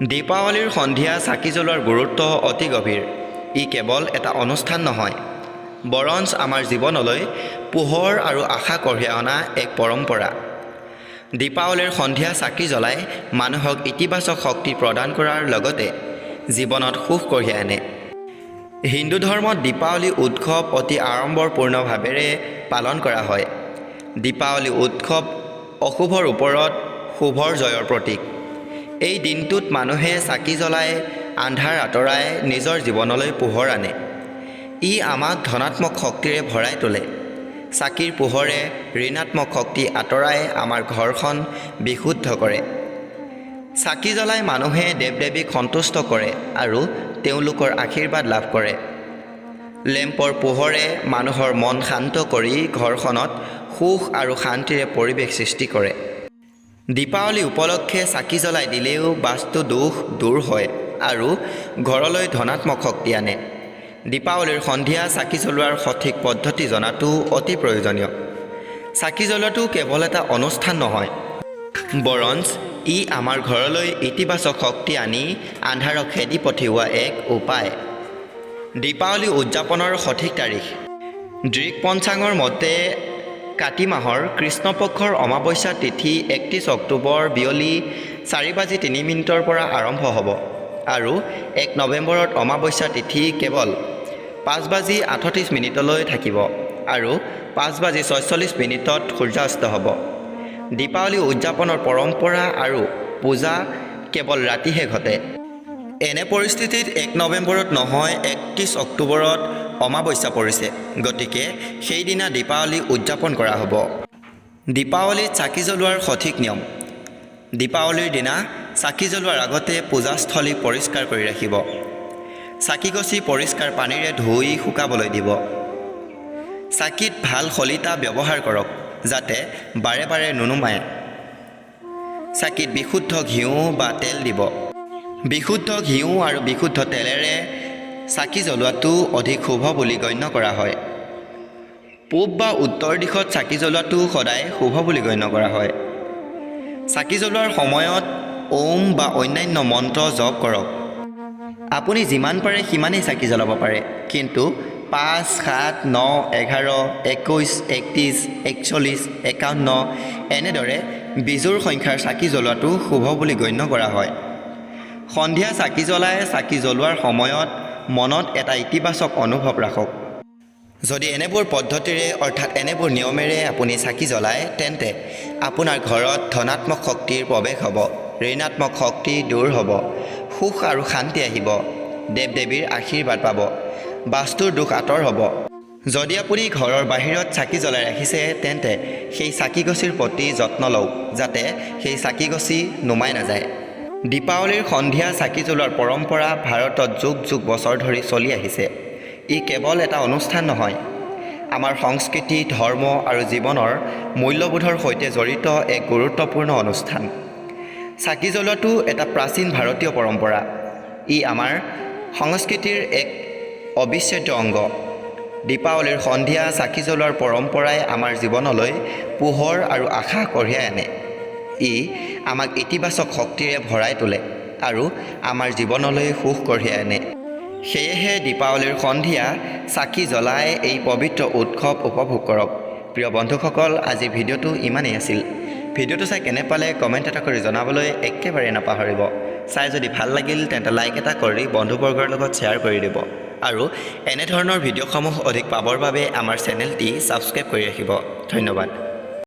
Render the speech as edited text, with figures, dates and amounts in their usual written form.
দীপাৱলীৰ সন্ধিয়া চাকি জ্বলোৱাৰ গুৰুত্ব অতি গভীৰ। ই কেৱল এটা অনুষ্ঠান নহয়, বৰঞ্চ আমাৰ জীৱনলৈ পোহৰ আৰু আশা কঢ়িয়াই অনা এক পৰম্পৰা। দীপাৱলীৰ সন্ধিয়া চাকি জ্বলাই মানুহক ইতিবাচক শক্তি প্ৰদান কৰাৰ লগতে জীৱনত সুখ কঢ়িয়াই আনে। হিন্দু ধৰ্মত দীপাৱলী উৎসৱ অতি আড়ম্বৰপূৰ্ণভাৱেৰে পালন কৰা হয়। দীপাৱলী উৎসৱ অশুভৰ ওপৰত শুভৰ জয়ৰ প্ৰতীক। এই দিনটোত মানুহে চাকি জ্বলাই আন্ধাৰ আঁতৰাই নিজৰ জীৱনলৈ পোহৰ আনে। ই আমাক ধনাত্মক শক্তিৰে ভৰাই তোলে। চাকিৰ পোহৰে ঋণাত্মক শক্তি আঁতৰাই আমাৰ ঘৰখন বিশুদ্ধ কৰে। চাকি জ্বলাই মানুহে দেৱ দেৱীক সন্তুষ্ট কৰে আৰু তেওঁলোকৰ আশীৰ্বাদ লাভ কৰে। লেম্পৰ পোহৰে মানুহৰ মন শান্ত কৰি ঘৰখনত সুখ আৰু শান্তিৰে পৰিৱেশ সৃষ্টি কৰে। দীপাৱলী উপলক্ষে চাকি জ্বলাই দিলেও বাস্তু দোষ দূৰ হয় আৰু ঘৰলৈ ধনাত্মক শক্তি আনে। দীপাৱলীৰ সন্ধিয়া চাকি জ্বলোৱাৰ সঠিক পদ্ধতি জনাটো অতি প্ৰয়োজনীয়। চাকি জ্বলোৱাটো কেৱল এটা অনুষ্ঠান নহয়, বৰঞ্চ ই আমাৰ ঘৰলৈ ইতিবাচক শক্তি আনি আন্ধাৰক খেদি পঠিওৱা এক উপায়। দীপাৱলী উদযাপনৰ সঠিক তাৰিখ। দৃক পঞ্চাঙৰ মতে কাতি মাহৰ কৃষ্ণপক্ষৰ অমাৱস্যা তিথি 31 অক্টোবৰ বিয়লি 4:03 পৰা আৰম্ভ হ'ব আৰু 1 নৱেম্বৰত অমাৱস্যা তিথি কেৱল 5:38 থাকিব আৰু 5:46 সূৰ্যাস্ত হ'ব। দীপাৱলী উদযাপনৰ পৰম্পৰা আৰু পূজা কেৱল ৰাতিহে ঘটে। এনে পৰিস্থিতিত 1 নৱেম্বৰত নহয় 31 অক্টোবৰত অমাৱস্যা পৰিছে, গতিকে সেইদিনা দীপাৱলী উদযাপন কৰা হ'ব। দীপাৱলীত চাকি জ্বলোৱাৰ সঠিক নিয়ম। দীপাৱলীৰ দিনা চাকি জ্বলোৱাৰ আগতে পূজাস্থলী পৰিষ্কাৰ কৰি ৰাখিব। চাকি গছি পৰিষ্কাৰ পানীৰে ধুই শুকাবলৈ দিব। চাকিত ভাল শলিতা ব্যৱহাৰ কৰক যাতে বাৰে বাৰে নুনুমায়। চাকিত বিশুদ্ধ ঘিউ বা তেল দিব। বিশুদ্ধ ঘিউ আৰু বিশুদ্ধ তেলেৰে চাকি জ্বলোৱাটো অধিক শুভ বুলি গণ্য কৰা হয়। পূব বা উত্তৰ দিশত চাকি জ্বলোৱাটো সদায় শুভ বুলি গণ্য কৰা হয়। চাকি জ্বলোৱাৰ সময়ত ওম বা অন্যান্য মন্ত্ৰ জপ কৰক। আপুনি যিমান পাৰে সিমানেই চাকি জ্বলাব পাৰে, কিন্তু 5, 7, 9, 11, 21, 31, 41, 51 এনেদৰে বিজোৰ সংখ্যাৰ চাকি জ্বলোৱাটো শুভ বুলি গণ্য কৰা হয়। সন্ধিয়া চাকি জ্বলাই চাকি জ্বলোৱাৰ সময়ত মনত এটা ইতিবাচক অনুভৱ ৰাখক। যদি এনেবোৰ পদ্ধতিৰে অৰ্থাৎ এনেবোৰ নিয়মেৰে আপুনি চাকি জ্বলায়, তেন্তে আপোনাৰ ঘৰত ধনাত্মক শক্তিৰ প্ৰৱেশ হ'ব, ঋণাত্মক শক্তি দূৰ হ'ব, সুখ আৰু শান্তি আহিব, দেৱ দেৱীৰ আশীৰ্বাদ পাব, বাস্তুৰ দোষ আঁতৰ হ'ব। যদি আপুনি ঘৰৰ বাহিৰত চাকি জ্বলাই ৰাখিছে, তেন্তে সেই চাকিগছিৰ প্ৰতি যত্ন লওক যাতে সেই চাকিগছি নুমাই নাযায়। দীপাৱলীৰ সন্ধিয়া চাকি জ্বলোৱাৰ পৰম্পৰা ভাৰতত যুগ যুগ বছৰ ধৰি চলি আহিছে। ই কেৱল এটা অনুষ্ঠান নহয়, আমাৰ সংস্কৃতি, ধৰ্ম আৰু জীৱনৰ মূল্যবোধৰ সৈতে জড়িত এক গুৰুত্বপূৰ্ণ অনুষ্ঠান। চাকি জ্বলোৱাটো এটা প্ৰাচীন ভাৰতীয় পৰম্পৰা। ই আমাৰ সংস্কৃতিৰ এক অবিচ্ছেদ্য অংগ। দীপাৱলীৰ সন্ধিয়া চাকি জ্বলোৱাৰ পৰম্পৰাই আমাৰ জীৱনলৈ পোহৰ আৰু আশা কঢ়িয়াই আনে। ই আমাক ইতিবাচক শক্তিৰে ভৰাই তোলে আৰু আমাৰ জীৱনলৈ সুখ কঢ়িয়াই আনে। সেয়েহে দীপাৱলীৰ সন্ধিয়া চাকি জ্বলাই এই পবিত্ৰ উৎসৱ উপভোগ কৰক। প্ৰিয় বন্ধুসকল, আজি ভিডিঅ'টো ইমানেই আছিল। ভিডিঅ'টো চাই কেনে পালে কমেণ্ট এটা কৰি জনাবলৈ একেবাৰে নাপাহৰিব। চাই যদি ভাল লাগিল তেন্তে লাইক এটা কৰি বন্ধুবৰ্গৰ লগত শ্বেয়াৰ কৰি দিব আৰু এনেধৰণৰ ভিডিঅ'সমূহ অধিক পাবৰ বাবে আমাৰ চেনেলটি ছাবস্ক্ৰাইব কৰি ৰাখিব। ধন্যবাদ।